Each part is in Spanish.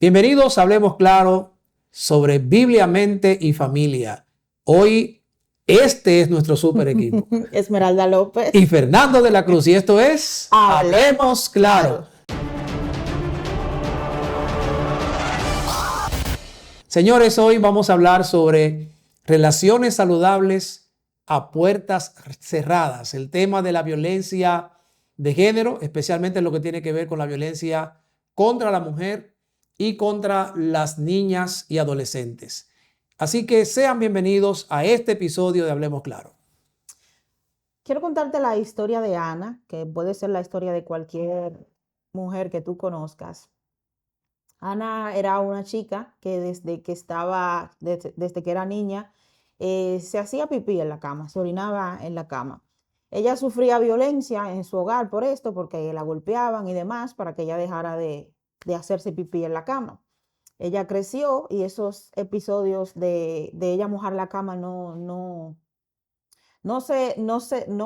Bienvenidos a Hablemos Claro sobre Biblia, Mente y Familia. Hoy este es nuestro super equipo. Esmeralda López y Fernando de la Cruz. Y esto es Hablemos Claro. Señores, hoy vamos a hablar sobre relaciones saludables a puertas cerradas. El tema de la violencia de género, especialmente lo que tiene que ver con la violencia contra la mujer y contra las niñas y adolescentes. Así que sean bienvenidos a este episodio de Hablemos Claro. Quiero contarte la historia de Ana, que puede ser la historia de cualquier mujer que tú conozcas. Ana era una chica que desde que era niña, se hacía pipí en la cama, se orinaba en la cama. Ella sufría violencia en su hogar por esto, porque la golpeaban y demás, para que ella dejara de hacerse pipí en la cama. Ella creció y esos episodios de ella mojar la cama no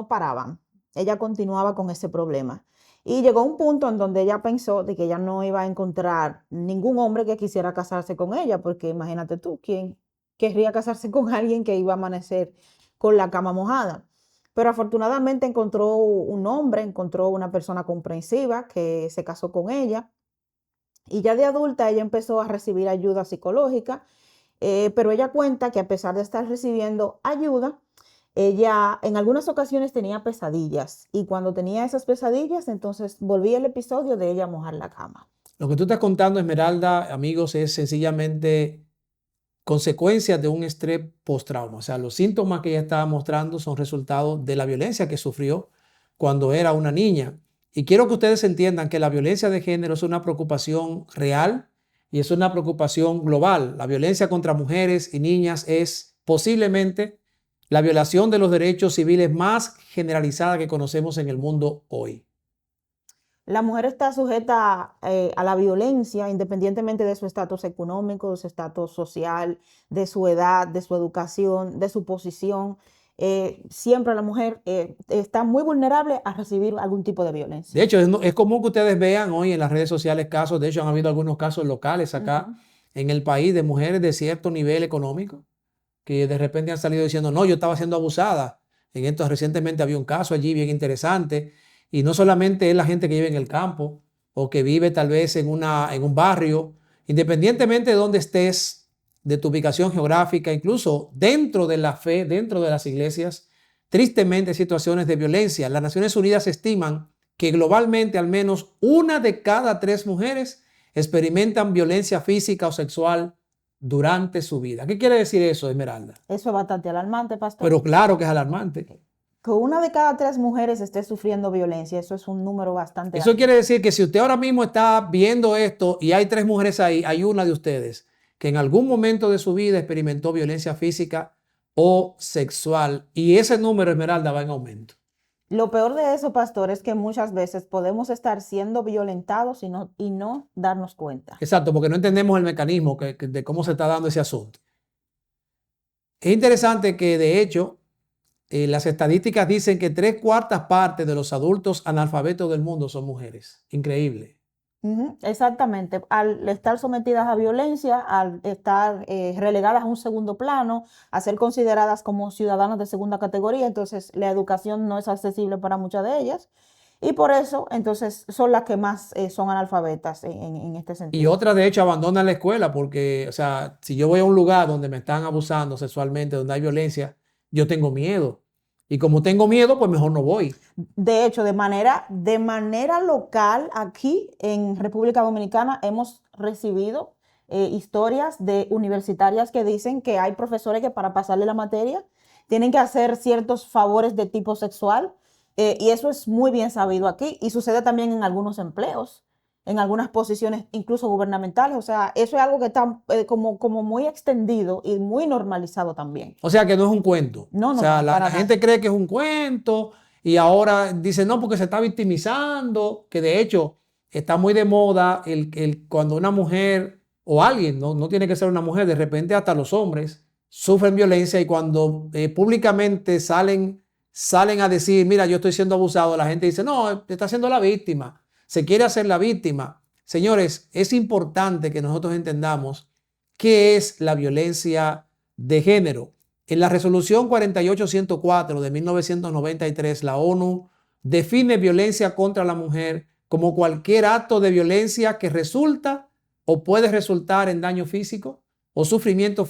paraban. Ella continuaba con ese problema. Y llegó un punto en donde ella pensó de que ella no iba a encontrar ningún hombre que quisiera casarse con ella, porque imagínate tú, ¿quién querría casarse con alguien que iba a amanecer con la cama mojada? Pero afortunadamente encontró un hombre, encontró una persona comprensiva que se casó con ella. Y ya de adulta ella empezó a recibir ayuda psicológica, pero ella cuenta que a pesar de estar recibiendo ayuda, ella en algunas ocasiones tenía pesadillas, y cuando tenía esas pesadillas, entonces volvía el episodio de ella mojar la cama. Lo que tú estás contando, Esmeralda, amigos, es sencillamente consecuencias de un estrés postrauma. O sea, los síntomas que ella estaba mostrando son resultados de la violencia que sufrió cuando era una niña. Y quiero que ustedes entiendan que la violencia de género es una preocupación real y es una preocupación global. La violencia contra mujeres y niñas es posiblemente la violación de los derechos civiles más generalizada que conocemos en el mundo hoy. La mujer está sujeta a la violencia independientemente de su estatus económico, de su estatus social, de su edad, de su educación, de su posición. Siempre la mujer está muy vulnerable a recibir algún tipo de violencia. De hecho, es común que ustedes vean hoy en las redes sociales casos, de hecho han habido algunos casos locales acá en el país de mujeres de cierto nivel económico que de repente han salido diciendo, no, yo estaba siendo abusada. En esto recientemente había un caso allí bien interesante, y no solamente es la gente que vive en el campo o que vive tal vez en un barrio, independientemente de dónde estés, de tu ubicación geográfica, incluso dentro de la fe, dentro de las iglesias, tristemente situaciones de violencia. Las Naciones Unidas estiman que globalmente al menos 1 de cada 3 mujeres experimentan violencia física o sexual durante su vida. ¿Qué quiere decir eso, Esmeralda? Eso es bastante alarmante, pastor. Pero claro que es alarmante. Que 1 de cada 3 mujeres esté sufriendo violencia, eso es un número bastante Eso alto. quiere decir que si usted ahora mismo está viendo esto y hay 3 mujeres ahí, hay una de ustedes que en algún momento de su vida experimentó violencia física o sexual, y ese número, Esmeralda, va en aumento. Lo peor de eso, pastor, es que muchas veces podemos estar siendo violentados y no darnos cuenta. Exacto, porque no entendemos el mecanismo de cómo se está dando ese asunto. Es interesante que, de hecho, las estadísticas dicen que 3/4 partes de los adultos analfabetos del mundo son mujeres. Increíble. Exactamente. Al estar sometidas a violencia, al estar relegadas a un segundo plano, a ser consideradas como ciudadanas de segunda categoría, entonces la educación no es accesible para muchas de ellas, y por eso entonces son las que más son analfabetas en este Y sentido. otras, de hecho, abandonan la escuela porque, o sea, si yo voy a un lugar donde me están abusando sexualmente, donde hay violencia, yo tengo miedo. Y como tengo miedo, pues mejor no voy. De hecho, de manera local, aquí en República Dominicana hemos recibido historias de universitarias que dicen que hay profesores que para pasarle la materia tienen que hacer ciertos favores de tipo sexual, y eso es muy bien sabido aquí, y sucede también en algunos empleos, en algunas posiciones incluso gubernamentales. O sea, eso es algo que está como muy extendido y muy normalizado también. O sea que no es un cuento. No, O sea, la para gente nada. cree que es un cuento y ahora dice no, porque se está victimizando, que de hecho está muy de moda cuando una mujer o alguien, no tiene que ser una mujer, de repente hasta los hombres sufren violencia, y cuando públicamente salen a decir, mira, yo estoy siendo abusado, la gente dice, no, está siendo la víctima, se quiere hacer la víctima, Señores, es importante que nosotros entendamos qué es la violencia de género. En la resolución 48-104 de 1993, la ONU define violencia contra la mujer como cualquier acto de violencia que resulta o puede resultar en daño físico o sufrimiento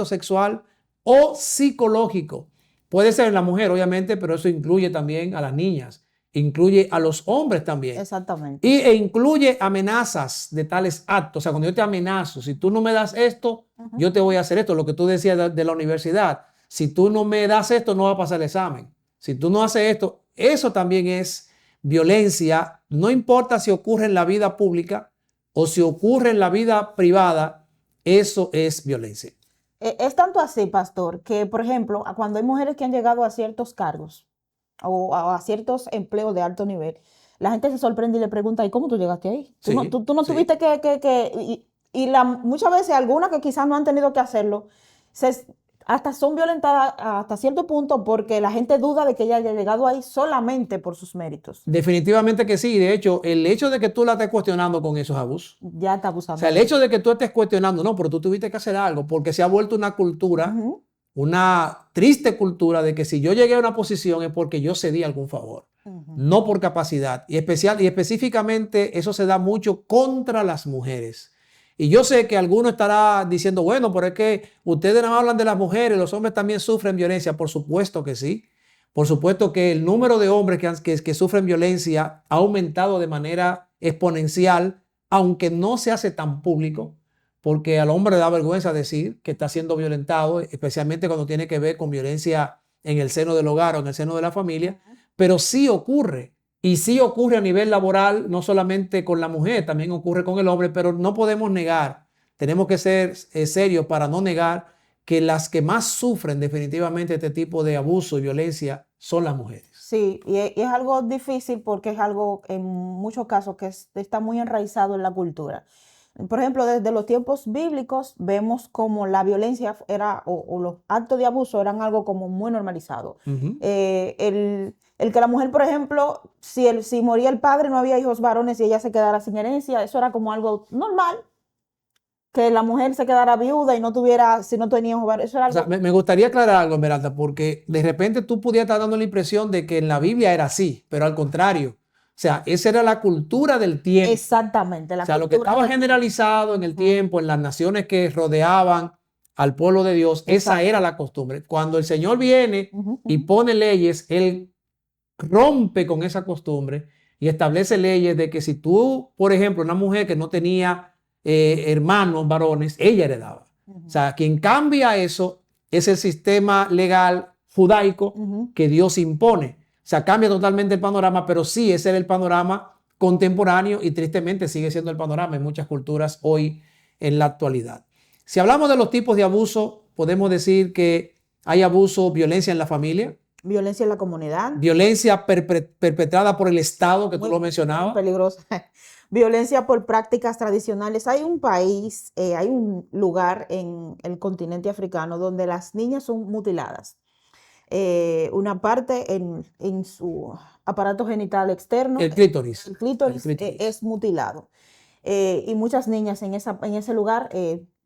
sexual o psicológico. Puede ser en la mujer, obviamente, pero eso incluye también a las niñas, incluye a los hombres también. Exactamente. E incluye amenazas de tales actos. O sea, cuando yo te amenazo, si tú no me das esto, yo te voy a hacer esto. Lo que tú decías de la universidad. Si tú no me das esto, no va a pasar el examen. Si tú no haces esto, eso también es violencia. No importa si ocurre en la vida pública o si ocurre en la vida privada, eso es violencia. Es tanto así, pastor, que por ejemplo, cuando hay mujeres que han llegado a ciertos cargos o a ciertos empleos de alto nivel, la gente se sorprende y le pregunta, ¿y cómo tú llegaste ahí? Sí, Tú no sí. tuviste muchas veces algunas que quizás no han tenido que hacerlo, hasta son violentadas hasta cierto punto porque la gente duda de que ella haya llegado ahí solamente por sus méritos. Definitivamente que sí. De hecho, el hecho de que tú la estés cuestionando con esos abusos. Ya está O abusando. sea, el hecho de que tú estés cuestionando, no, pero tú tuviste que hacer algo, porque se ha vuelto una cultura, una triste cultura de que si yo llegué a una posición es porque yo cedí algún favor, no por capacidad. Y específicamente eso se da mucho contra las mujeres. Y yo sé que alguno estará diciendo, bueno, pero es que ustedes no hablan de las mujeres, los hombres también sufren violencia. Por supuesto que sí. Por supuesto que el número de hombres que sufren violencia ha aumentado de manera exponencial, aunque no se hace tan público, porque al hombre le da vergüenza decir que está siendo violentado, especialmente cuando tiene que ver con violencia en el seno del hogar o en el seno de la familia, pero sí ocurre. Y sí ocurre a nivel laboral, no solamente con la mujer, también ocurre con el hombre, pero no podemos negar, tenemos que ser serios para no negar que las que más sufren definitivamente este tipo de abuso y violencia son las mujeres. Sí, y es algo difícil porque es algo en muchos casos que está muy enraizado en la cultura. Por ejemplo, desde los tiempos bíblicos vemos como la violencia era o los actos de abuso eran algo como muy normalizado. El que la mujer, por ejemplo, si moría el padre, no había hijos varones y ella se quedara sin herencia, eso era como algo normal. Que la mujer se quedara viuda y si no tenía hijos varones, eso era O sea, algo. me gustaría aclarar algo, Esmeralda, porque de repente tú pudieras estar dando la impresión de que en la Biblia era así, pero al contrario. O sea, esa era la cultura del tiempo. Exactamente, la O sea, lo que cultura estaba del generalizado en el tiempo, en las naciones que rodeaban al pueblo de Dios, esa Exacto. era la costumbre. Cuando el Señor viene y Ujú. pone leyes, Él rompe con esa costumbre y establece leyes de que si tú, por ejemplo, una mujer que no tenía hermanos varones, ella heredaba. O sea, quien cambia eso es el sistema legal judaico que Dios impone. O sea, cambia totalmente el panorama, pero sí, ese era el panorama contemporáneo y tristemente sigue siendo el panorama en muchas culturas hoy en la actualidad. Si hablamos de los tipos de abuso, podemos decir que hay abuso, violencia en la familia, Violencia en la comunidad, violencia perpetrada por el Estado, que tú lo muy mencionabas. peligrosa. Violencia por prácticas tradicionales. Hay un país, hay un lugar en el continente africano donde las niñas son mutiladas. Una parte en su aparato genital externo, El clítoris. el clítoris, El clítoris. es mutilado. Y muchas niñas en ese lugar,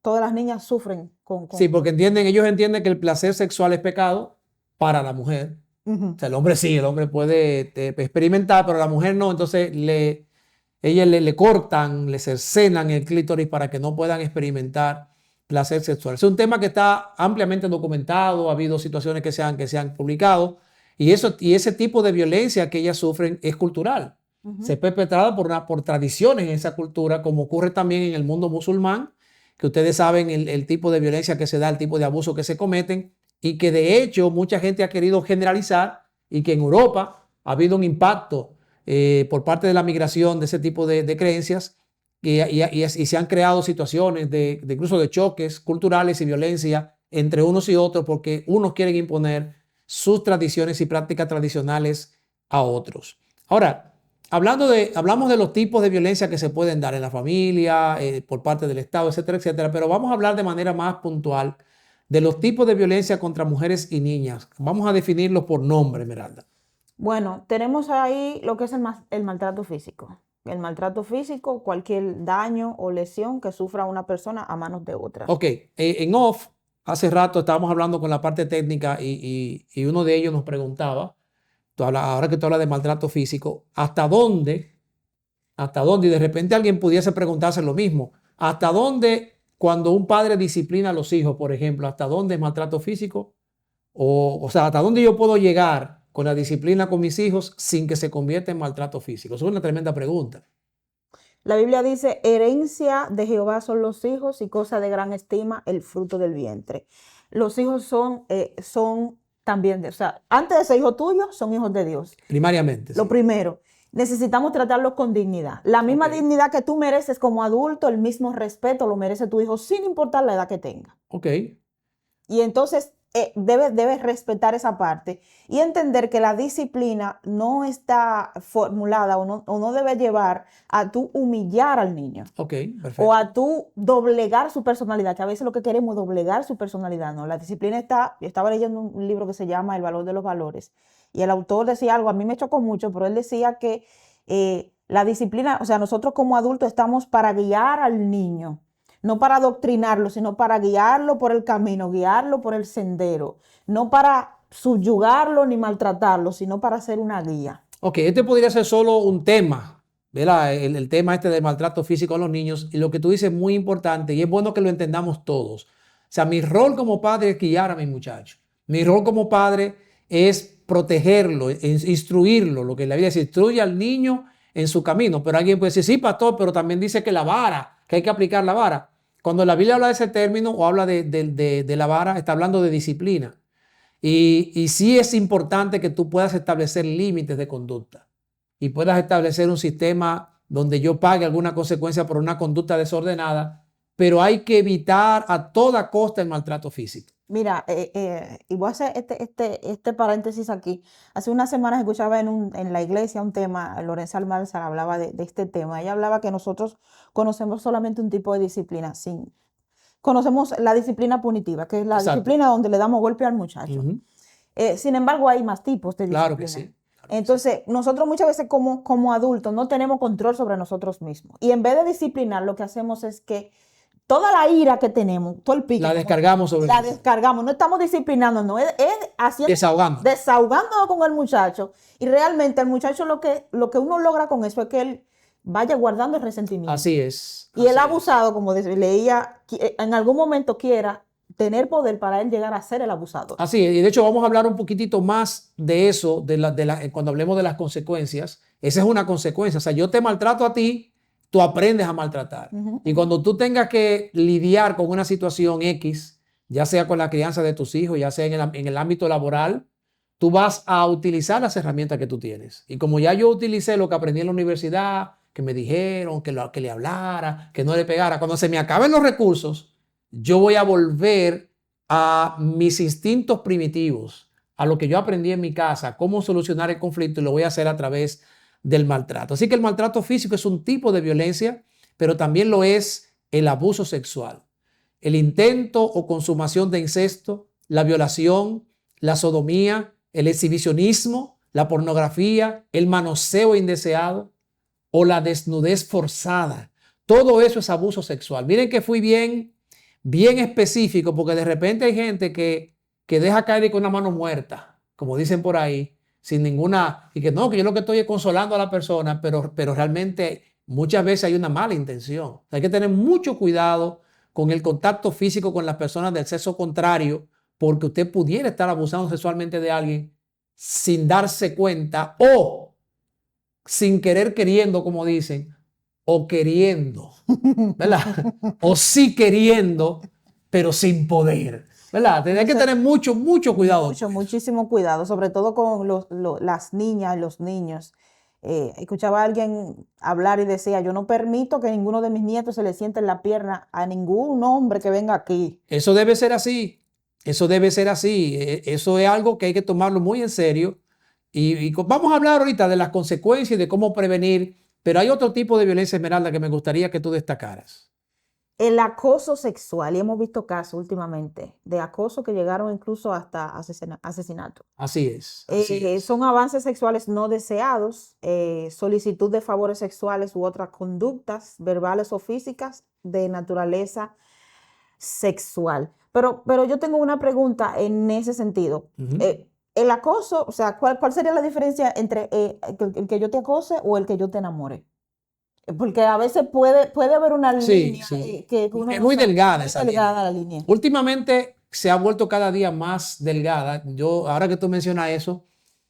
todas las niñas sufren Sí, porque ellos entienden que el placer sexual es pecado para la mujer. O sea, el hombre sí, el hombre puede experimentar, pero la mujer no. Entonces ellas le cortan, le cercenan el clítoris para que no puedan experimentar placer sexual. Es un tema que está ampliamente documentado, ha habido situaciones que se han publicado y ese tipo de violencia que ellas sufren es cultural. Se es perpetrada por tradiciones en esa cultura, como ocurre también en el mundo musulmán, que ustedes saben el tipo de violencia que se da, el tipo de abuso que se cometen y que de hecho mucha gente ha querido generalizar y que en Europa ha habido un impacto por parte de la migración de ese tipo de creencias y se han creado situaciones incluso de choques culturales y violencia entre unos y otros porque unos quieren imponer sus tradiciones y prácticas tradicionales a otros. Ahora, hablamos de los tipos de violencia que se pueden dar en la familia, por parte del Estado, etcétera, etcétera, pero vamos a hablar de manera más puntual de los tipos de violencia contra mujeres y niñas. Vamos a definirlos por nombre, Esmeralda. Bueno, tenemos ahí lo que es el maltrato físico. el maltrato físico, cualquier daño o lesión que sufra una persona a manos de otra. Ok, en off, hace rato estábamos hablando con la parte técnica y uno de ellos nos preguntaba, ahora que tú hablas de maltrato físico, hasta dónde, y de repente alguien pudiese preguntarse lo mismo, hasta dónde cuando un padre disciplina a los hijos, por ejemplo, hasta dónde es maltrato físico, o sea, hasta dónde yo puedo llegar con la disciplina con mis hijos sin que se convierta en maltrato físico. Eso es una tremenda pregunta. La Biblia dice, herencia de Jehová son los hijos y cosa de gran estima el fruto del vientre. Los hijos son también, o sea, antes de ser hijos tuyos, son hijos de Dios. Primariamente, Lo sí. primero, necesitamos tratarlos con dignidad. La misma dignidad que tú mereces como adulto, el mismo respeto lo merece tu hijo sin importar la edad que tenga. Ok. Y entonces debes respetar esa parte y entender que la disciplina no está formulada o no debe llevar a tú humillar al niño. Ok, O perfecto. a tú doblegar su personalidad, que a veces lo que queremos es doblegar su personalidad, ¿no? La disciplina yo estaba leyendo un libro que se llama El valor de los valores, y el autor decía algo, a mí me chocó mucho, pero él decía que la disciplina, o sea, nosotros como adultos estamos para guiar al niño, no para adoctrinarlo, sino para guiarlo por el camino, guiarlo por el sendero, no para subyugarlo ni maltratarlo, sino para ser una guía. Ok, este podría ser solo un tema, ¿verdad? El tema este del maltrato físico a los niños, y lo que tú dices es muy importante y es bueno que lo entendamos todos. O sea, mi rol como padre es guiar a mi muchacho. Mi rol como padre es protegerlo, instruirlo. Lo que la Biblia dice, instruye al niño en su camino. Pero alguien puede decir, sí, pastor, pero también dice que la vara, que hay que aplicar la vara. Cuando la Biblia habla de ese término o habla de la vara, está hablando de disciplina. Y sí es importante que tú puedas establecer límites de conducta y puedas establecer un sistema donde yo pague alguna consecuencia por una conducta desordenada, pero hay que evitar a toda costa el maltrato físico. Mira, y voy a hacer este paréntesis aquí. Hace unas semanas escuchaba en la iglesia un tema, Lorenza Almanzar hablaba de este tema. Ella hablaba que nosotros conocemos solamente un tipo de disciplina, conocemos la disciplina punitiva, que es la Exacto. disciplina donde le damos golpe al muchacho. Sin embargo, hay más tipos de Claro que disciplina. sí. Claro que Entonces, nosotros muchas veces como adultos no tenemos control sobre nosotros mismos. Y en vez de disciplinar, lo que hacemos es que toda la ira que tenemos, todo el pique, la descargamos sobre la el descargamos, no estamos disciplinando, no, es desahogándonos con el muchacho. Y realmente el muchacho lo que uno logra con eso es que él vaya guardando el resentimiento. Así es. Y el abusado, como leía, en algún momento quiera tener poder para él llegar a ser el abusador. Así es. Y de hecho vamos a hablar un poquitito más de eso, cuando hablemos de las consecuencias. Esa es una consecuencia. O sea, yo te maltrato a ti, tú aprendes a maltratar. Y cuando tú tengas que lidiar con una situación X, ya sea con la crianza de tus hijos, ya sea en el ámbito laboral, tú vas a utilizar las herramientas que tú tienes. Y como ya yo utilicé lo que aprendí en la universidad, que me dijeron, que le hablara, que no le pegara, cuando se me acaben los recursos, yo voy a volver a mis instintos primitivos, a lo que yo aprendí en mi casa, cómo solucionar el conflicto, y lo voy a hacer a través del maltrato. Así que el maltrato físico es un tipo de violencia, pero también lo es el abuso sexual, el intento o consumación de incesto, la violación, la sodomía, el exhibicionismo, la pornografía, el manoseo indeseado o la desnudez forzada. Todo eso es abuso sexual. Miren que fui bien específico, porque de repente hay gente que deja caer con una mano muerta, como dicen por ahí, sin ninguna, y que no, que yo lo que estoy es consolando a la persona, pero realmente muchas veces hay una mala intención. Hay que tener mucho cuidado con el contacto físico con las personas del sexo contrario, porque usted pudiera estar abusando sexualmente de alguien sin darse cuenta o sin querer queriendo, como dicen, o queriendo, ¿verdad? O sí queriendo, pero sin poder, ¿verdad? Hay que tener mucho cuidado. Muchísimo cuidado, sobre todo con las niñas y los niños. Escuchaba a alguien hablar y decía, yo no permito que ninguno de mis nietos se le siente en la pierna a ningún hombre que venga aquí. Eso debe ser así. Eso debe ser así. Eso es algo que hay que tomarlo muy en serio. Y vamos a hablar ahorita de las consecuencias y de cómo prevenir, pero hay otro tipo de violencia, Esmeralda, que me gustaría que tú destacaras. El acoso sexual, y hemos visto casos últimamente de acoso que llegaron incluso hasta asesinato. Así es, así es. Son avances sexuales no deseados, solicitud de favores sexuales u otras conductas verbales o físicas de naturaleza sexual. Pero yo tengo una pregunta en ese sentido. Ujú. El acoso, o sea, ¿cuál sería la diferencia entre el que yo te acose o el que yo te enamore? Porque a veces puede haber una Sí, línea sí. que uno Es no muy sabe. delgada Muy esa línea. delgada la línea. Últimamente se ha vuelto cada día más delgada. Yo, ahora que tú mencionas eso,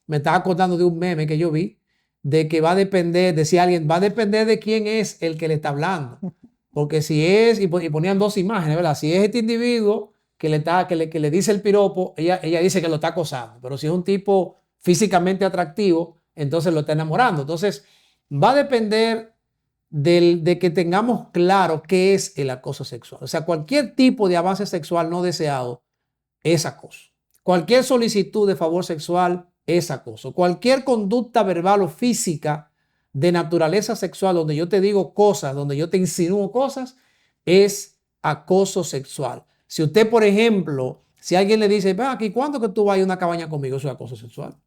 me estaba acordando de un meme que yo vi, de que va a depender, decía alguien, va a depender de quién es el que le está hablando. Porque si es, y ponían dos imágenes, ¿verdad? Si es este individuo que le dice el piropo, ella dice que lo está acosando. Pero si es un tipo físicamente atractivo, entonces lo está enamorando. Entonces, va a depender de que tengamos claro qué es el acoso sexual. O sea, cualquier tipo de avance sexual no deseado es acoso. Cualquier solicitud de favor sexual es acoso. Cualquier conducta verbal o física de naturaleza sexual donde yo te digo cosas, donde yo te insinúo cosas, es acoso sexual. Si usted, por ejemplo, si alguien le dice, va aquí, ¿cuándo que tú vas a una cabaña conmigo? Eso es acoso sexual.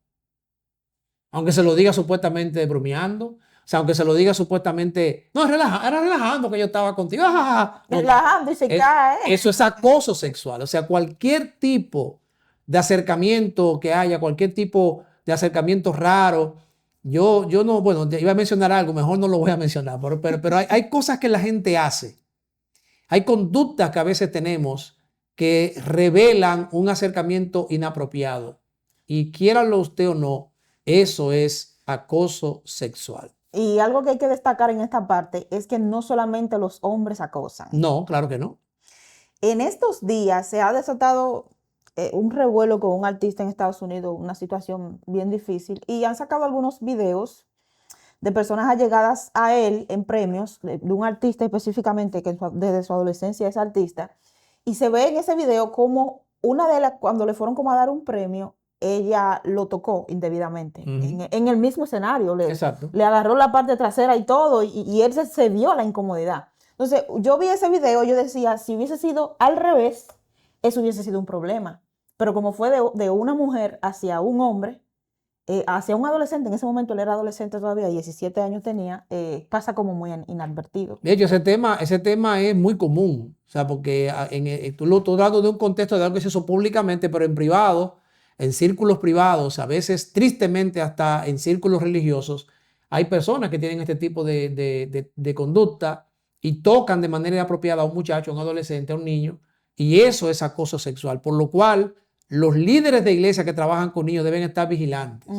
Aunque se lo diga supuestamente bromeando, o sea, aunque se lo diga supuestamente, no, era relajando que yo estaba contigo. No, Relajando y se cae. eso es acoso sexual. O sea, cualquier tipo de acercamiento que haya, cualquier tipo de acercamiento raro, yo no, bueno, iba a mencionar algo, mejor no lo voy a mencionar, pero hay cosas que la gente hace. Hay conductas que a veces tenemos que revelan un acercamiento inapropiado. Y quiéralo usted o no, eso es acoso sexual. Y algo que hay que destacar en esta parte es que no solamente los hombres acosan. No, claro que no. En estos días se ha desatado un revuelo con un artista en Estados Unidos, una situación bien difícil, y han sacado algunos videos de personas allegadas a él en premios, de un artista específicamente que desde su adolescencia es artista, y se ve en ese video como una de las, cuando le fueron como a dar un premio, ella lo tocó indebidamente, en el mismo escenario, Exacto. le agarró la parte trasera y todo, y él se vio la incomodidad. Entonces, yo vi ese video, yo decía, si hubiese sido al revés, eso hubiese sido un problema. Pero como fue de una mujer hacia un hombre, hacia un adolescente, en ese momento él era adolescente todavía, 17 años tenía, pasa como muy inadvertido. De hecho, ese tema es muy común. O sea, porque tú lo estás dando de un contexto de algo que se hizo públicamente, pero en privado, en círculos privados, a veces tristemente hasta en círculos religiosos, hay personas que tienen este tipo de conducta y tocan de manera inapropiada a un muchacho, a un adolescente, a un niño, y eso es acoso sexual. Por lo cual, los líderes de iglesia que trabajan con niños deben estar vigilantes.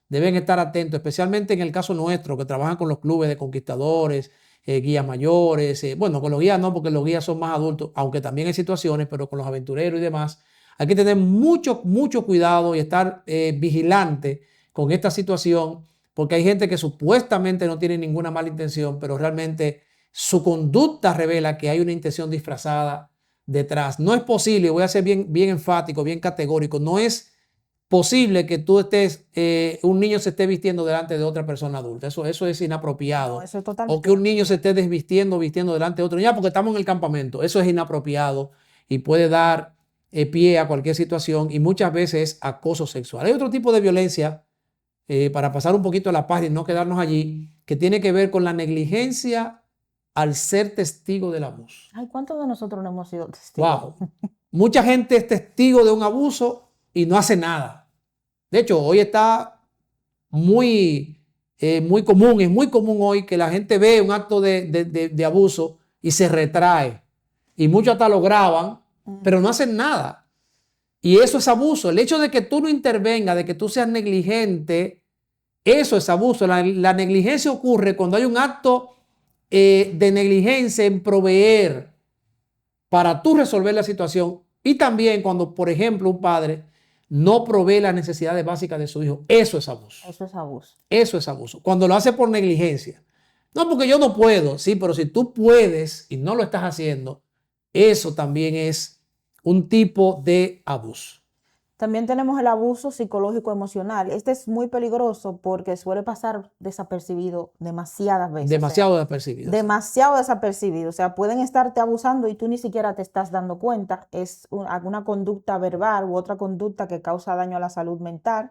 Deben estar atentos, especialmente en el caso nuestro, que trabajan con los clubes de conquistadores, guías mayores, bueno, con los guías no, porque los guías son más adultos, aunque también hay situaciones, pero con los aventureros y demás, hay que tener mucho, mucho cuidado y estar vigilante con esta situación, porque hay gente que supuestamente no tiene ninguna mala intención, pero realmente su conducta revela que hay una intención disfrazada detrás. No es posible, voy a ser bien, bien enfático, bien categórico, no es posible que tú estés, un niño se esté vistiendo delante de otra persona adulta. Eso es inapropiado. No, eso es O totalmente que un niño se esté vistiendo delante de otro niño, porque estamos en el campamento. Eso es inapropiado y puede dar pie a cualquier situación y muchas veces acoso sexual. Hay otro tipo de violencia, para pasar un poquito a la página y no quedarnos allí, que tiene que ver con la negligencia al ser testigo del abuso. Ay, ¿cuántos de nosotros no hemos sido testigos? Wow. Mucha gente es testigo de un abuso y no hace nada. De hecho, hoy está muy común, es muy común hoy que la gente ve un acto de abuso y se retrae. Y muchos hasta lo graban, pero no hacen nada. Y eso es abuso. El hecho de que tú no intervengas, de que tú seas negligente, eso es abuso. La negligencia ocurre cuando hay un acto de negligencia en proveer para tú resolver la situación y también cuando, por ejemplo, un padre no provee las necesidades básicas de su hijo. Eso es abuso. Eso es abuso. Eso es abuso. Cuando lo hace por negligencia. No, porque yo no puedo. Sí, pero si tú puedes y no lo estás haciendo, eso también es un tipo de abuso. También tenemos el abuso psicológico emocional. Este es muy peligroso porque suele pasar desapercibido demasiadas veces. Demasiado desapercibido. Demasiado desapercibido. O sea, pueden estarte abusando y tú ni siquiera te estás dando cuenta. Es alguna conducta verbal u otra conducta que causa daño a la salud mental,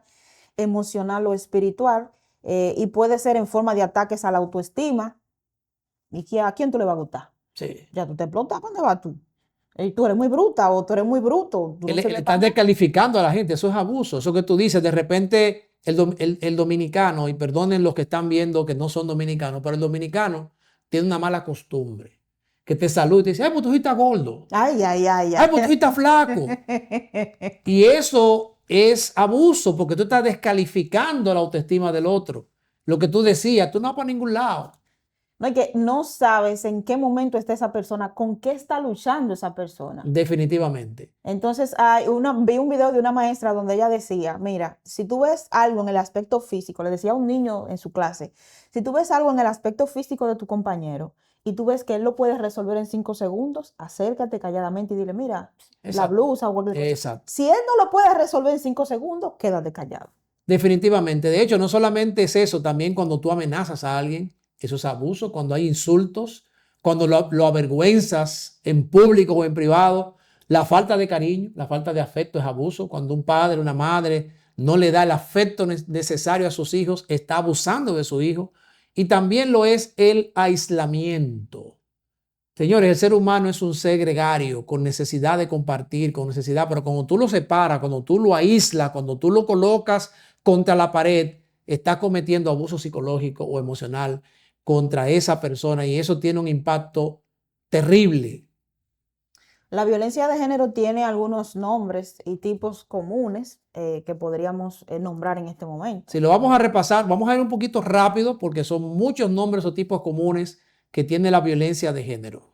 emocional o espiritual. Y puede ser en forma de ataques a la autoestima. ¿Y a quién tú le va a gustar? Sí. Ya tú te explotas, ¿dónde vas tú? Tú eres muy bruta o tú eres muy bruto. Tú no Le sirves están para nada. descalificando a la gente, eso es abuso. Eso que tú dices, de repente el dominicano, y perdonen los que están viendo que no son dominicanos, pero el dominicano tiene una mala costumbre, que te saluda y te dice, ay, pues tú estás gordo, Ay, ay, ay, ay, pues tú estás flaco. ay. Y eso es abuso porque tú estás descalificando la autoestima del otro. Lo que tú decías, tú no vas para ningún lado. No, es que no sabes en qué momento está esa persona, con qué está luchando esa persona. Definitivamente. Entonces, vi un video de una maestra donde ella decía, mira, si tú ves algo en el aspecto físico, le decía a un niño en su clase, si tú ves algo en el aspecto físico de tu compañero y tú ves que él lo puede resolver en 5 segundos, acércate calladamente y dile, mira, la Exacto. blusa o cualquier cosa. Exacto. Si él no lo puede resolver en 5 segundos, quédate callado. Definitivamente. De hecho, no solamente es eso, también cuando tú amenazas a alguien, eso es abuso, cuando hay insultos, cuando lo avergüenzas en público o en privado, la falta de cariño, la falta de afecto es abuso. Cuando un padre, una madre no le da el afecto necesario a sus hijos, está abusando de su hijo. Y también lo es el aislamiento. Señores, el ser humano es un ser gregario, con necesidad de compartir, con necesidad, pero cuando tú lo separas, cuando tú lo aíslas, cuando tú lo colocas contra la pared, estás cometiendo abuso psicológico o emocional contra esa persona y eso tiene un impacto terrible. La violencia de género tiene algunos nombres y tipos comunes que podríamos nombrar en este momento. Si lo vamos a repasar, vamos a ir un poquito rápido porque son muchos nombres o tipos comunes que tiene la violencia de género.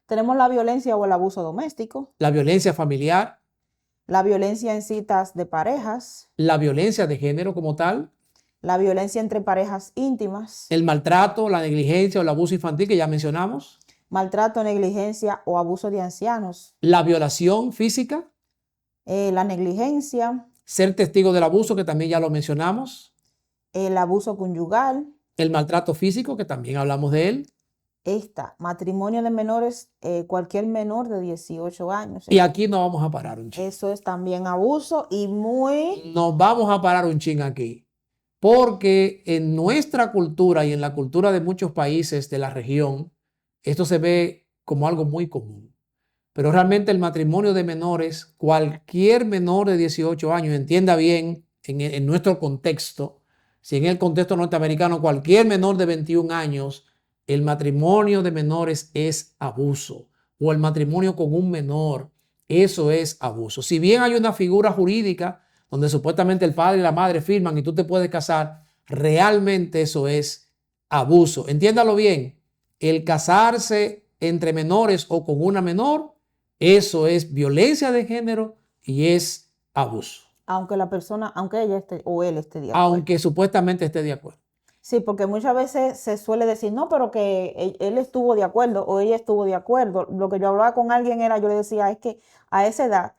Tenemos la violencia o el abuso doméstico, La violencia familiar, la violencia en citas de parejas, la violencia de género como tal, la violencia entre parejas íntimas, el maltrato, la negligencia o el abuso infantil que ya mencionamos, maltrato, negligencia o abuso de ancianos, la violación física, la negligencia, ser testigo del abuso que también ya lo mencionamos, el abuso conyugal, el maltrato físico que también hablamos de él. Matrimonio de menores, cualquier menor de 18 años. Y aquí nos vamos a parar un chin. Eso es también abuso y muy... Nos vamos a parar un chin aquí. Porque en nuestra cultura y en la cultura de muchos países de la región, esto se ve como algo muy común. Pero realmente el matrimonio de menores, cualquier menor de 18 años, entienda bien en nuestro contexto, si en el contexto norteamericano, cualquier menor de 21 años, el matrimonio de menores es abuso. O el matrimonio con un menor, eso es abuso. Si bien hay una figura jurídica donde supuestamente el padre y la madre firman y tú te puedes casar, realmente eso es abuso. Entiéndalo bien, el casarse entre menores o con una menor, eso es violencia de género y es abuso. Aunque la persona, aunque ella esté o él esté de acuerdo. Aunque supuestamente esté de acuerdo. Sí, porque muchas veces se suele decir, no, pero que él estuvo de acuerdo o ella estuvo de acuerdo. Lo que yo hablaba con alguien era, yo le decía, es que a esa edad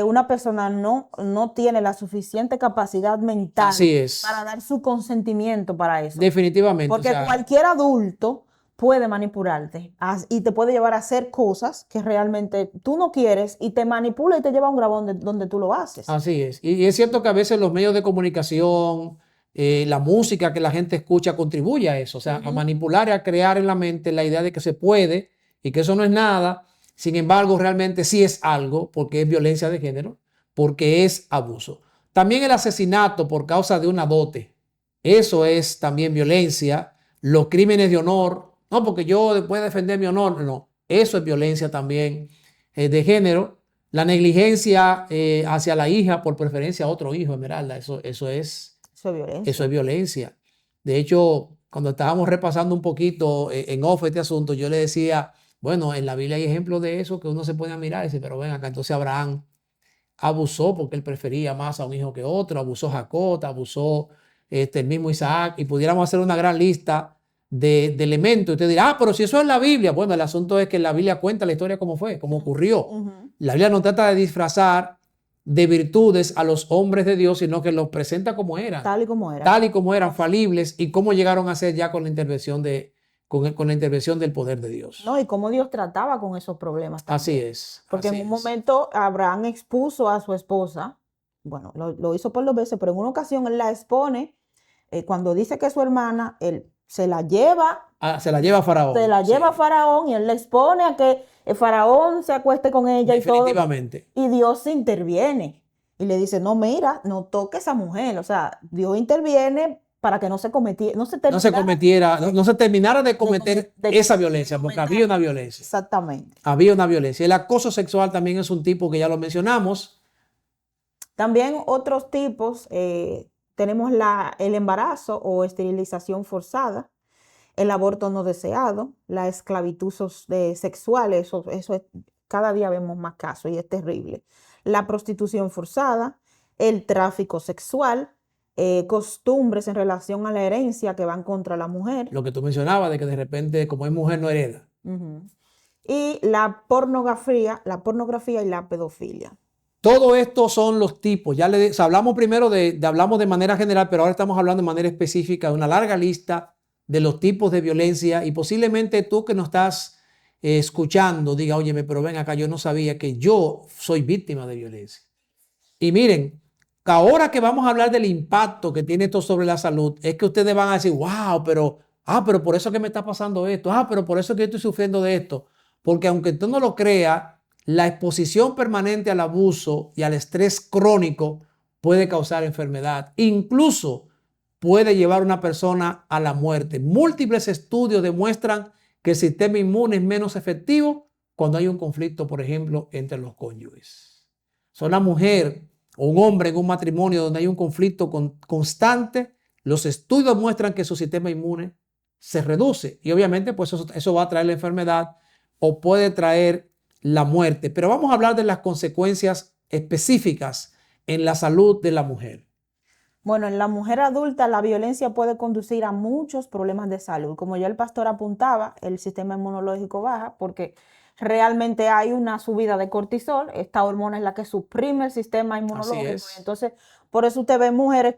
una persona no tiene la suficiente capacidad mental Así es. para dar su consentimiento para eso. Definitivamente. Porque cualquier adulto puede manipularte y te puede llevar a hacer cosas que realmente tú no quieres y te manipula y te lleva a un grabón donde tú lo haces. Así es. Y es cierto que a veces los medios de comunicación, la música que la gente escucha contribuye a eso, o sea, a manipular y a crear en la mente la idea de que se puede y que eso no es nada. Sin embargo, realmente sí es algo porque es violencia de género, porque es abuso. También el asesinato por causa de una dote, eso es también violencia. Los crímenes de honor, no porque yo puedo defender mi honor, no, eso es violencia también de género. La negligencia hacia la hija por preferencia a otro hijo, Esmeralda, eso es violencia. Eso es violencia. De hecho, cuando estábamos repasando un poquito en off este asunto, yo le decía, bueno, en la Biblia hay ejemplos de eso que uno se pone a mirar y dice, pero ven acá, entonces Abraham abusó porque él prefería más a un hijo que otro, abusó Jacob, abusó el mismo Isaac, y pudiéramos hacer una gran lista de elementos. Y usted dirá, pero si eso es la Biblia. Bueno, el asunto es que la Biblia cuenta la historia como fue, cómo ocurrió. La Biblia no trata de disfrazar de virtudes a los hombres de Dios, sino que los presenta como eran, Tal y como era. tal y como eran, falibles, y cómo llegaron a ser ya con la intervención con la intervención del poder de Dios. No, y cómo Dios trataba con esos problemas Así también. es. Porque así en un es. momento Abraham expuso a su esposa, bueno, lo hizo por 2 veces, pero en una ocasión él la expone, cuando dice que es su hermana, él se la lleva Se la lleva Faraón. se la lleva a Sí, Faraón y él le expone a que el Faraón se acueste con ella y todo, definitivamente. y Dios interviene y le dice, no, mira, no toques a esa mujer, o sea, Dios interviene para que no se cometiera, no se No se terminara cometiera, no se terminara de de, cometer de esa violencia, porque cometer. había una violencia. Exactamente. Había una violencia. El acoso sexual también es un tipo que ya lo mencionamos. También otros tipos, tenemos el embarazo o esterilización forzada, el aborto no deseado, la esclavitud sexual, eso cada día vemos más casos y es terrible. La prostitución forzada, el tráfico sexual, costumbres en relación a la herencia que van contra la mujer. Lo que tú mencionabas de que de repente, como es mujer, no hereda. Ujú. Y la pornografía y la pedofilia. Todo esto son los tipos. Ya o sea, hablamos primero hablamos de manera general, pero ahora estamos hablando de manera específica de una larga lista de los tipos de violencia y posiblemente tú que nos estás escuchando diga, óyeme, pero ven acá, yo no sabía que yo soy víctima de violencia. Y miren, ahora que vamos a hablar del impacto que tiene esto sobre la salud, es que ustedes van a decir, wow, pero por eso que me está pasando esto, pero por eso que yo estoy sufriendo de esto. Porque aunque tú no lo creas, la exposición permanente al abuso y al estrés crónico puede causar enfermedad. Incluso puede llevar a una persona a la muerte. Múltiples estudios demuestran que el sistema inmune es menos efectivo cuando hay un conflicto, por ejemplo, entre los cónyuges. Son la mujer o un hombre en un matrimonio donde hay un conflicto constante, los estudios muestran que su sistema inmune se reduce y obviamente pues eso va a traer la enfermedad o puede traer la muerte. Pero vamos a hablar de las consecuencias específicas en la salud de la mujer. Bueno, en la mujer adulta la violencia puede conducir a muchos problemas de salud. Como ya el pastor apuntaba, el sistema inmunológico baja porque realmente hay una subida de cortisol. Esta hormona es la que suprime el sistema Así inmunológico. es. Entonces, por eso usted ve mujeres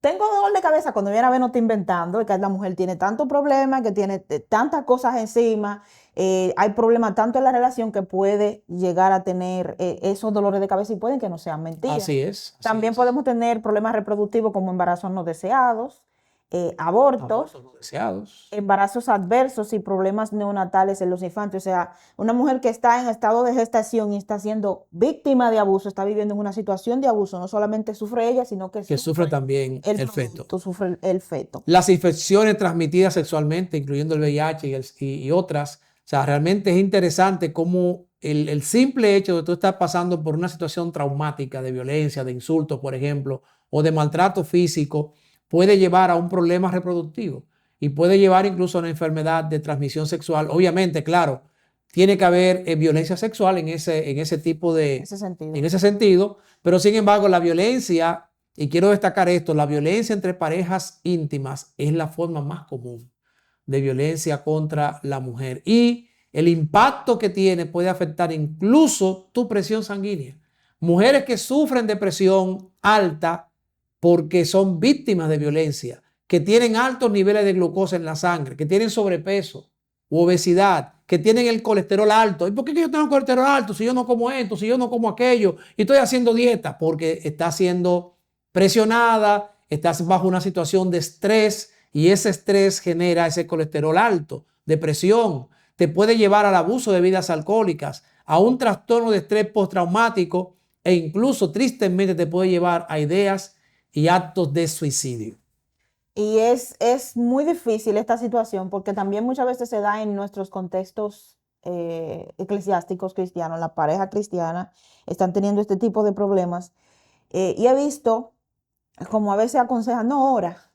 tengo dolor de cabeza cuando viene a ver no está inventando, que la mujer tiene tantos problemas, que tiene tantas cosas encima, hay problemas tanto en la relación que puede llegar a tener esos dolores de cabeza y pueden que no sean mentiras. Así es. También podemos tener problemas reproductivos como embarazos no deseados, abortos, Abortos no deseados. embarazos adversos y problemas neonatales en los infantes. O sea, una mujer que está en estado de gestación y está siendo víctima de abuso, está viviendo en una situación de abuso, no solamente sufre ella, sino que sufre también el feto. Sufre el feto. Las infecciones transmitidas sexualmente, incluyendo el VIH y otras. O sea, realmente es interesante cómo el simple hecho de tú estar pasando por una situación traumática de violencia, de insultos, por ejemplo, o de maltrato físico, puede llevar a un problema reproductivo y puede llevar incluso a una enfermedad de transmisión sexual. Obviamente, claro, tiene que haber violencia sexual en ese tipo en ese sentido, pero sin embargo la violencia, y quiero destacar esto, la violencia entre parejas íntimas es la forma más común de violencia contra la mujer y el impacto que tiene puede afectar incluso tu presión sanguínea. Mujeres que sufren de presión alta porque son víctimas de violencia, que tienen altos niveles de glucosa en la sangre, que tienen sobrepeso u obesidad, que tienen el colesterol alto. ¿Y por qué yo tengo colesterol alto si yo no como esto, si yo no como aquello y estoy haciendo dieta? Porque está siendo presionada, estás bajo una situación de estrés y ese estrés genera ese colesterol alto, depresión, te puede llevar al abuso de bebidas alcohólicas, a un trastorno de estrés postraumático e incluso tristemente te puede llevar a ideas y actos de suicidio. Y es muy difícil esta situación porque también muchas veces se da en nuestros contextos eclesiásticos cristianos, la pareja cristiana están teniendo este tipo de problemas. Y he visto como a veces aconsejan, no ora,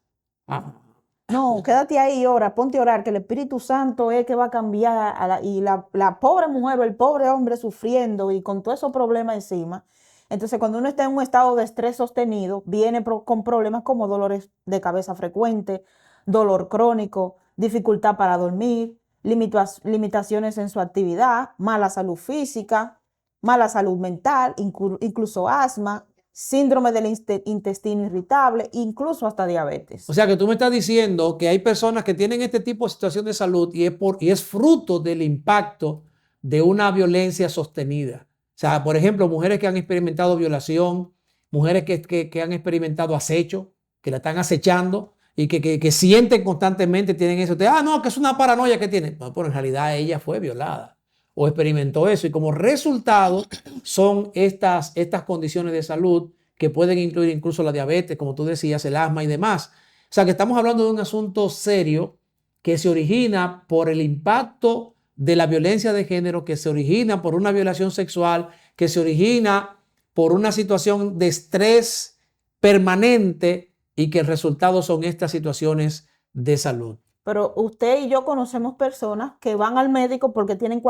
no, quédate ahí, ora, ponte a orar, que el Espíritu Santo es que va a cambiar y la pobre mujer o el pobre hombre sufriendo y con todos esos problemas encima. Entonces, cuando uno está en un estado de estrés sostenido, viene con problemas como dolores de cabeza frecuente, dolor crónico, dificultad para dormir, limitaciones en su actividad, mala salud física, mala salud mental, incluso asma, síndrome del intestino irritable, incluso hasta diabetes. O sea que tú me estás diciendo que hay personas que tienen este tipo de situación de salud y es fruto del impacto de una violencia sostenida. O sea, por ejemplo, mujeres que han experimentado violación, mujeres que han experimentado acecho, que la están acechando y que sienten constantemente, tienen eso. No, que es una paranoia que tienen. No, pero en realidad ella fue violada o experimentó eso. Y como resultado son estas condiciones de salud que pueden incluir incluso la diabetes, como tú decías, el asma y demás. O sea que estamos hablando de un asunto serio que se origina por el impacto de la violencia de género, que se origina por una violación sexual, que se origina por una situación de estrés permanente y que el resultado son estas situaciones de salud. Pero usted y yo conocemos personas que van al médico porque tienen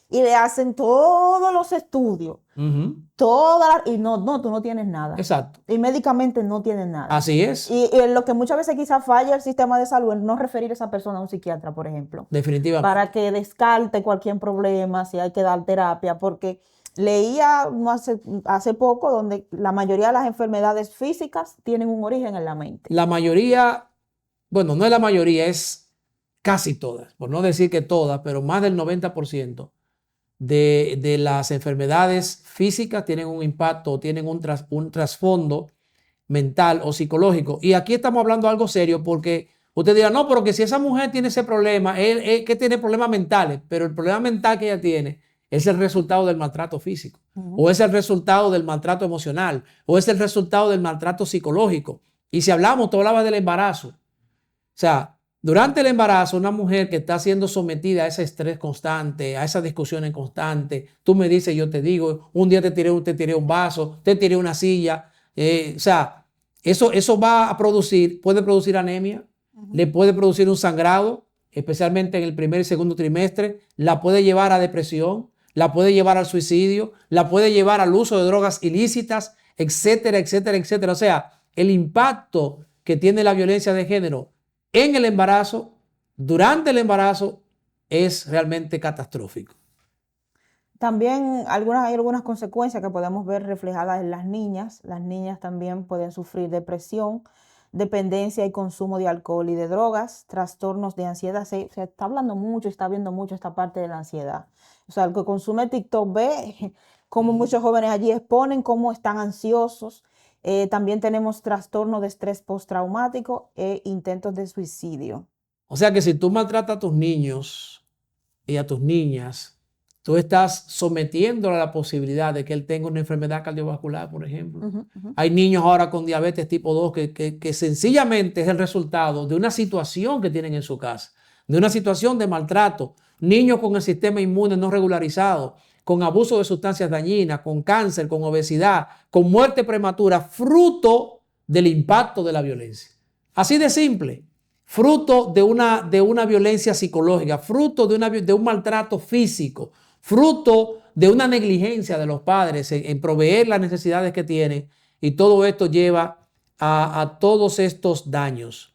y le hacen todos los estudios, y no, tú no tienes nada. Exacto. Y médicamente no tienes nada. Así es. Y lo que muchas veces quizás falla el sistema de salud es no referir a esa persona a un psiquiatra, por ejemplo. Definitivamente. Para que descarte cualquier problema, si hay que dar terapia, porque leía hace poco donde la mayoría de las enfermedades físicas tienen un origen en la mente. La mayoría, bueno, no es la mayoría, es casi todas, por no decir que todas, pero más del 90% de las enfermedades físicas tienen un impacto, tienen un trasfondo mental o psicológico. Y aquí estamos hablando de algo serio porque usted dirá, no, pero que si esa mujer tiene ese problema, es que tiene problemas mentales, pero el problema mental que ella tiene es el resultado del maltrato físico, o es el resultado del maltrato emocional, o es el resultado del maltrato psicológico. Y si hablamos, tú hablabas del embarazo. O sea, durante el embarazo, una mujer que está siendo sometida a ese estrés constante, a esas discusiones constantes, tú me dices, yo te digo, un día te tiré un vaso, te tiré una silla, o sea, eso va a puede producir anemia, le puede producir un sangrado, especialmente en el primer y segundo trimestre, la puede llevar a depresión, la puede llevar al suicidio, la puede llevar al uso de drogas ilícitas, etcétera, etcétera, etcétera. O sea, el impacto que tiene la violencia de género en el embarazo, durante el embarazo, es realmente catastrófico. También hay algunas consecuencias que podemos ver reflejadas en las niñas. Las niñas también pueden sufrir depresión, dependencia y consumo de alcohol y de drogas, trastornos de ansiedad. Se está hablando mucho, está viendo mucho esta parte de la ansiedad. O sea, el que consume TikTok ve cómo muchos jóvenes allí exponen cómo están ansiosos. También tenemos trastorno de estrés postraumático e intentos de suicidio. O sea que si tú maltratas a tus niños y a tus niñas, tú estás sometiéndolo a la posibilidad de que él tenga una enfermedad cardiovascular, por ejemplo. Hay niños ahora con diabetes tipo 2 que sencillamente es el resultado de una situación que tienen en su casa, de una situación de maltrato. Niños con el sistema inmune no regularizado, con abuso de sustancias dañinas, con cáncer, con obesidad, con muerte prematura, fruto del impacto de la violencia. Así de simple. Fruto de una violencia psicológica, fruto de un maltrato físico, fruto de una negligencia de los padres en proveer las necesidades que tienen, y todo esto lleva a todos estos daños.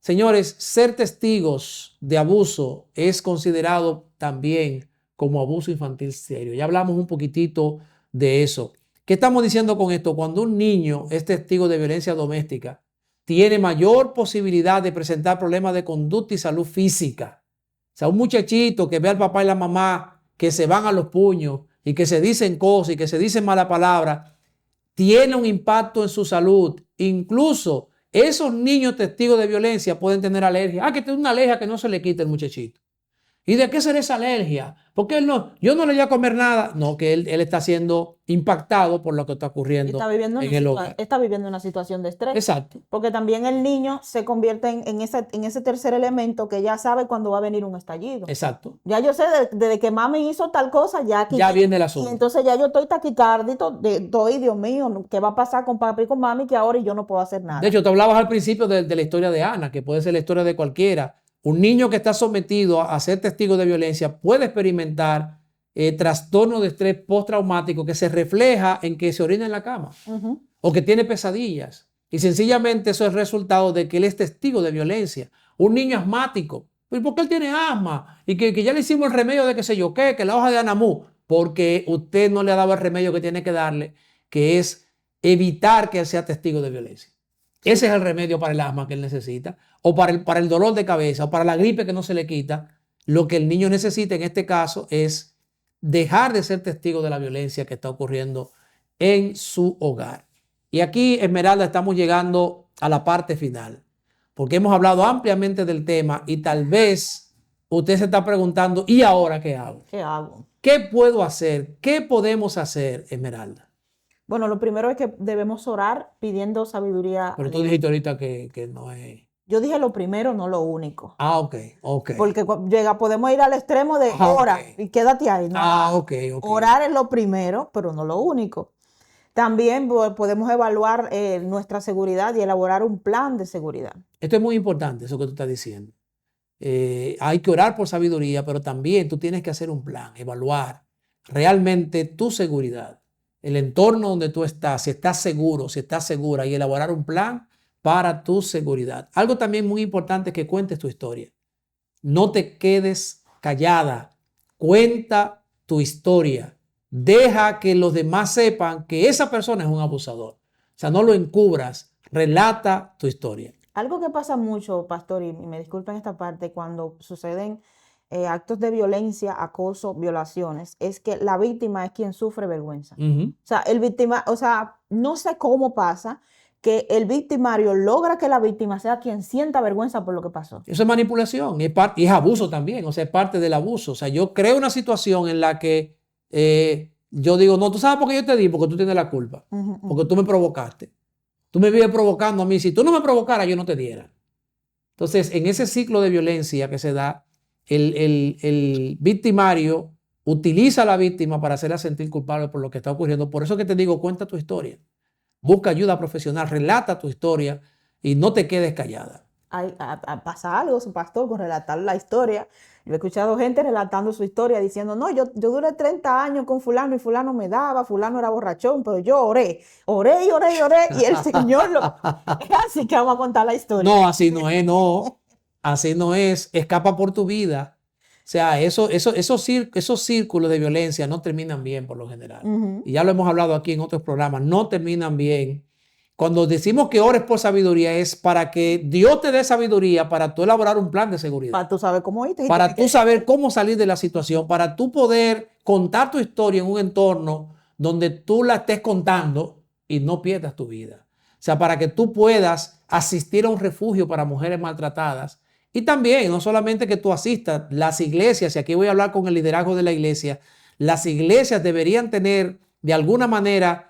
Señores, ser testigos de abuso es considerado también como abuso infantil serio. Ya hablamos un poquitito de eso. ¿Qué estamos diciendo con esto? Cuando un niño es testigo de violencia doméstica, tiene mayor posibilidad de presentar problemas de conducta y salud física. O sea, un muchachito que ve al papá y la mamá que se van a los puños y que se dicen cosas y que se dicen malas palabras, tiene un impacto en su salud. Incluso esos niños testigos de violencia pueden tener alergia. Que tiene una alergia que no se le quita el muchachito. ¿Y de qué será esa alergia? Porque yo no le voy a comer nada. No, que él está siendo impactado por lo que está ocurriendo en el hogar. Está viviendo una situación de estrés. Exacto. Porque también el niño se convierte en ese tercer elemento que ya sabe cuándo va a venir un estallido. Exacto. Ya yo sé, desde que mami hizo tal cosa, ya viene el asunto. Y entonces ya yo estoy taquicárdito, estoy, Dios mío, ¿qué va a pasar con papi y con mami que ahora yo no puedo hacer nada? De hecho, tú hablabas al principio de la historia de Ana, que puede ser la historia de cualquiera. Un niño que está sometido a ser testigo de violencia puede experimentar trastorno de estrés postraumático que se refleja en que se orina en la cama o que tiene pesadillas. Y sencillamente eso es resultado de que él es testigo de violencia. Un niño asmático. ¿Por qué él tiene asma? Y que ya le hicimos el remedio de qué sé yo qué, que la hoja de Anamú. porque usted no le ha dado el remedio que tiene que darle, que es evitar que él sea testigo de violencia. Ese es el remedio para el asma que él necesita, o para el dolor de cabeza, o para la gripe que no se le quita. Lo que el niño necesita en este caso es dejar de ser testigo de la violencia que está ocurriendo en su hogar. Y aquí, Esmeralda, estamos llegando a la parte final, porque hemos hablado ampliamente del tema y tal vez usted se está preguntando, ¿y ahora qué hago? ¿Qué hago? ¿Qué puedo hacer? ¿Qué podemos hacer, Esmeralda? Bueno, lo primero es que debemos orar pidiendo sabiduría Pero a tú Dios. dijiste ahorita que no es... Yo dije lo primero, no lo único. Ok, ok. Porque podemos ir al extremo de Ah, ora ok. y quédate ahí. No. Ok, ok. Orar es lo primero, pero no lo único. También podemos evaluar nuestra seguridad y elaborar un plan de seguridad. Esto es muy importante, eso que tú estás diciendo. Hay que orar por sabiduría, pero también tú tienes que hacer un plan, evaluar realmente tu seguridad, el entorno donde tú estás, si estás seguro, si estás segura, y elaborar un plan para tu seguridad. Algo también muy importante es que cuentes tu historia. No te quedes callada. Cuenta tu historia. Deja que los demás sepan que esa persona es un abusador. O sea, no lo encubras. Relata tu historia. Algo que pasa mucho, pastor, y me disculpen esta parte, cuando suceden actos de violencia, acoso, violaciones, es que la víctima es quien sufre vergüenza. Ujú. O sea, no sé cómo pasa que el victimario logra que la víctima sea quien sienta vergüenza por lo que pasó. Eso es manipulación y es abuso también, o sea, es parte del abuso. O sea, yo creo una situación en la que yo digo, no, tú sabes por qué yo te di, porque tú tienes la culpa, porque tú me provocaste. Tú me vives provocando a mí. Si tú no me provocaras, yo no te diera. Entonces, en ese ciclo de violencia que se da, el victimario utiliza a la víctima para hacerla sentir culpable por lo que está ocurriendo. Por eso que te digo, cuenta tu historia. Busca ayuda profesional, relata tu historia y no te quedes callada. Pasa algo, su pastor, con relatar la historia. Yo he escuchado gente relatando su historia diciendo, no, yo duré 30 años con fulano y fulano me daba, fulano era borrachón, pero yo oré y el Señor lo... Es así que vamos a contar la historia. No, así no es, no. Así no es. Escapa por tu vida. O sea, esos círculos de violencia no terminan bien por lo general. Y ya lo hemos hablado aquí en otros programas, no terminan bien. Cuando decimos que ores por sabiduría es para que Dios te dé sabiduría para tú elaborar un plan de seguridad. Para tú saber cómo irte. Para tú saber cómo salir de la situación, para tú poder contar tu historia en un entorno donde tú la estés contando y no pierdas tu vida. O sea, para que tú puedas asistir a un refugio para mujeres maltratadas. Y también, no solamente que tú asistas, las iglesias, y aquí voy a hablar con el liderazgo de la iglesia, las iglesias deberían tener de alguna manera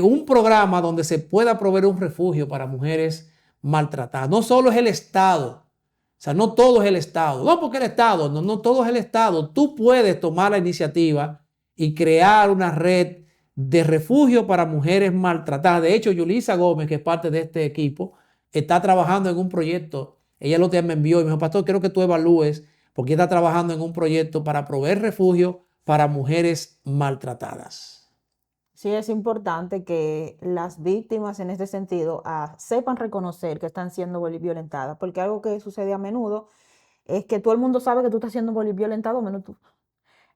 un programa donde se pueda proveer un refugio para mujeres maltratadas. No solo es el Estado. O sea, no todo es el Estado. No porque el Estado, no todo es el Estado. Tú puedes tomar la iniciativa y crear una red de refugio para mujeres maltratadas. De hecho, Yulisa Gómez, que es parte de este equipo, está trabajando en un proyecto. Ella lo que me envió y me dijo, pastor, quiero que tú evalúes, porque está trabajando en un proyecto para proveer refugio para mujeres maltratadas. Sí, es importante que las víctimas en este sentido sepan reconocer que están siendo violentadas, porque algo que sucede a menudo es que todo el mundo sabe que tú estás siendo violentado, menos tú.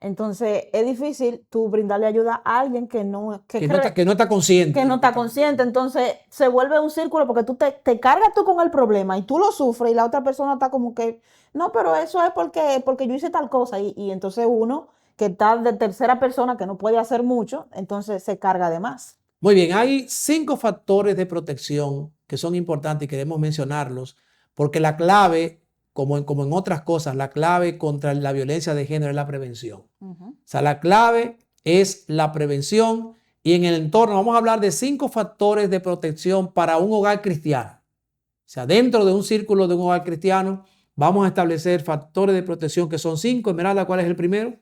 Entonces, es difícil tú brindarle ayuda a alguien que no está consciente. Que no está consciente. Entonces, se vuelve un círculo porque tú te cargas tú con el problema y tú lo sufres y la otra persona está como que, no, pero eso es porque yo hice tal cosa. Y entonces uno que está de tercera persona que no puede hacer mucho, entonces se carga de más. Muy bien, hay 5 factores de protección que son importantes y queremos mencionarlos porque la clave, como en otras cosas, la clave contra la violencia de género es la prevención. O sea, la clave es la prevención y en el entorno vamos a hablar de 5 factores de protección para un hogar cristiano. O sea, dentro de un círculo de un hogar cristiano vamos a establecer factores de protección que son 5. Esmeralda, ¿cuál es el primero?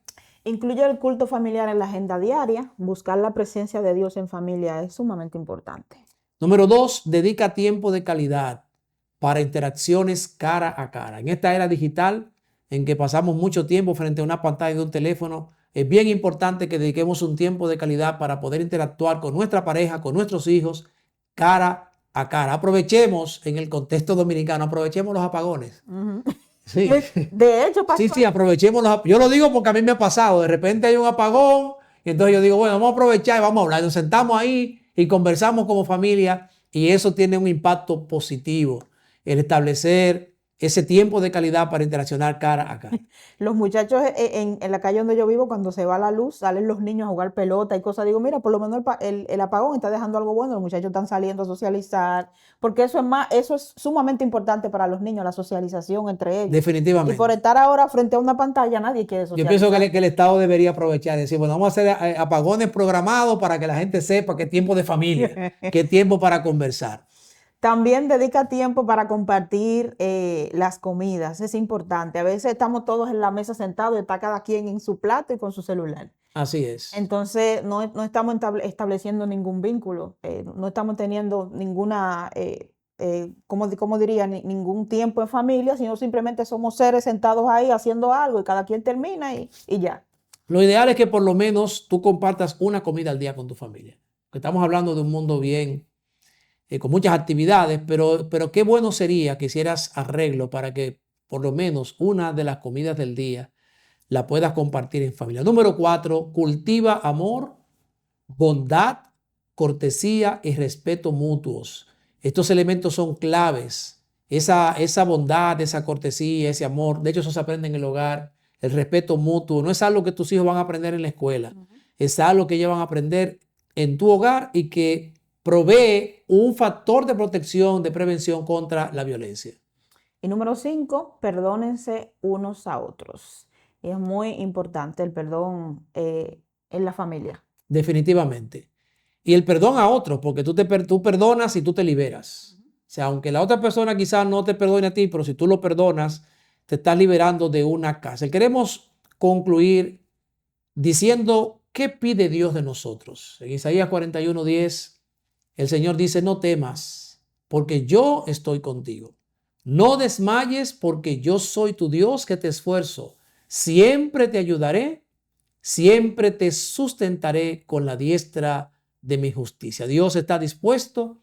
Incluye el culto familiar en la agenda diaria. Buscar la presencia de Dios en familia es sumamente importante. Número 2, dedica tiempo de calidad para interacciones cara a cara. En esta era digital, en que pasamos mucho tiempo frente a una pantalla de un teléfono, es bien importante que dediquemos un tiempo de calidad para poder interactuar con nuestra pareja, con nuestros hijos, cara a cara. Aprovechemos, en el contexto dominicano, aprovechemos los apagones. Sí. De hecho, Sí, pasó. sí, aprovechemos yo lo digo porque a mí me ha pasado. De repente hay un apagón y entonces yo digo, bueno, vamos a aprovechar y vamos a hablar. Nos sentamos ahí y conversamos como familia y eso tiene un impacto positivo. El establecer ese tiempo de calidad para interaccionar cara a cara. Los muchachos en la calle donde yo vivo, cuando se va la luz, salen los niños a jugar pelota y cosas. Digo, mira, por lo menos el apagón está dejando algo bueno. Los muchachos están saliendo a socializar, porque eso es sumamente importante para los niños, la socialización entre ellos. Y por Definitivamente. estar ahora frente a una pantalla, nadie quiere Yo pienso que socializar. que el Estado debería aprovechar y decir, bueno, vamos a hacer apagones programados para que la gente sepa qué tiempo de familia, qué tiempo para conversar. También dedica tiempo para compartir las comidas, es importante. A veces estamos todos en la mesa sentados y está cada quien en su plato y con su celular. Así es. Entonces no estamos estableciendo ningún vínculo, no estamos teniendo ninguna, ¿cómo diría? Ningún tiempo en familia, sino simplemente somos seres sentados ahí haciendo algo y cada quien termina y ya. Lo ideal es que por lo menos tú compartas una comida al día con tu familia. Porque estamos hablando de un mundo bien, con muchas actividades, pero qué bueno sería que hicieras arreglo para que por lo menos una de las comidas del día la puedas compartir en familia. Número 4, cultiva amor, bondad, cortesía y respeto mutuos. Estos elementos son claves. Esa bondad, esa cortesía, ese amor, de hecho eso se aprende en el hogar. El respeto mutuo no es algo que tus hijos van a aprender en la escuela, es algo que ellos van a aprender en tu hogar y que provee un factor de protección, de prevención contra la violencia. Y número 5, perdónense unos a otros. Y es muy importante el perdón en la familia. Definitivamente. Y el perdón a otros, porque tú perdonas y tú te liberas. O sea, aunque la otra persona quizás no te perdone a ti, pero si tú lo perdonas, te estás liberando de una cárcel. Queremos concluir diciendo qué pide Dios de nosotros. En Isaías 41:10, el Señor dice, no temas, porque yo estoy contigo. No desmayes, porque yo soy tu Dios que te esfuerzo. Siempre te ayudaré, siempre te sustentaré con la diestra de mi justicia. Dios está dispuesto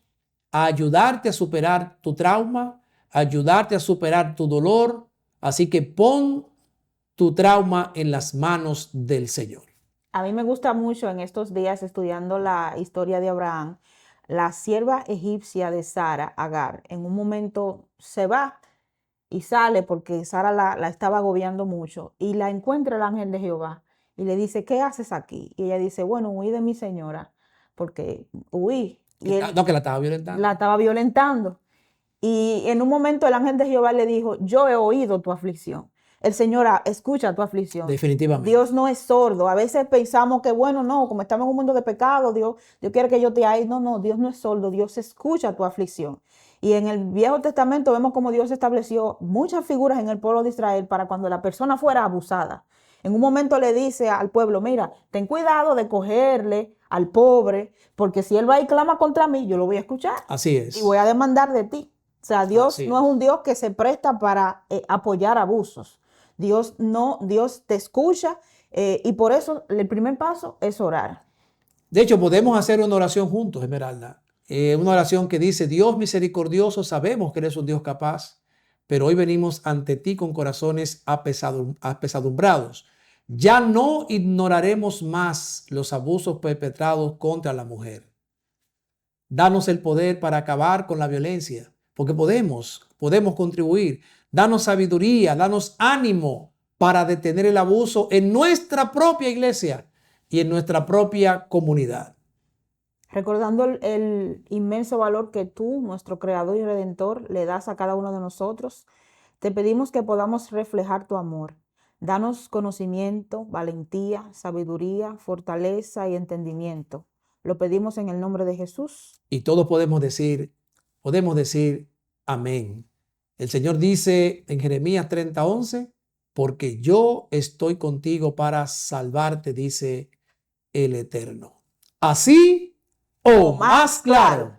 a ayudarte a superar tu trauma, a ayudarte a superar tu dolor. Así que pon tu trauma en las manos del Señor. A mí me gusta mucho en estos días estudiando la historia de Abraham, la sierva egipcia de Sara, Agar, en un momento se va y sale porque Sara la estaba agobiando mucho y la encuentra el ángel de Jehová y le dice, ¿qué haces aquí? Y ella dice, bueno, huí de mi señora porque huí. Y él No, que la estaba violentando. la estaba violentando. Y en un momento el ángel de Jehová le dijo, yo he oído tu aflicción. El Señor escucha tu aflicción. Definitivamente. Dios no es sordo. A veces pensamos que, bueno, no, como estamos en un mundo de pecado, Dios quiere que yo te haga. No, Dios no es sordo. Dios escucha tu aflicción. Y en el Viejo Testamento vemos cómo Dios estableció muchas figuras en el pueblo de Israel para cuando la persona fuera abusada. En un momento le dice al pueblo, mira, ten cuidado de cogerle al pobre, porque si él va y clama contra mí, yo lo voy a escuchar. Así es. Y voy a demandar de ti. O sea, Dios Así no es un Dios que se presta para apoyar abusos. Dios te escucha y por eso el primer paso es orar. De hecho, podemos hacer una oración juntos, Esmeralda. Una oración que dice, Dios misericordioso, sabemos que eres un Dios capaz, pero hoy venimos ante ti con corazones apesadumbrados. Ya no ignoraremos más los abusos perpetrados contra la mujer. Danos el poder para acabar con la violencia, porque podemos contribuir. Danos sabiduría, danos ánimo para detener el abuso en nuestra propia iglesia y en nuestra propia comunidad. Recordando el inmenso valor que tú, nuestro Creador y Redentor, le das a cada uno de nosotros, te pedimos que podamos reflejar tu amor. Danos conocimiento, valentía, sabiduría, fortaleza y entendimiento. Lo pedimos en el nombre de Jesús. Y todos podemos decir amén. El Señor dice en Jeremías 30:11, porque yo estoy contigo para salvarte, dice el Eterno. Así o más claro.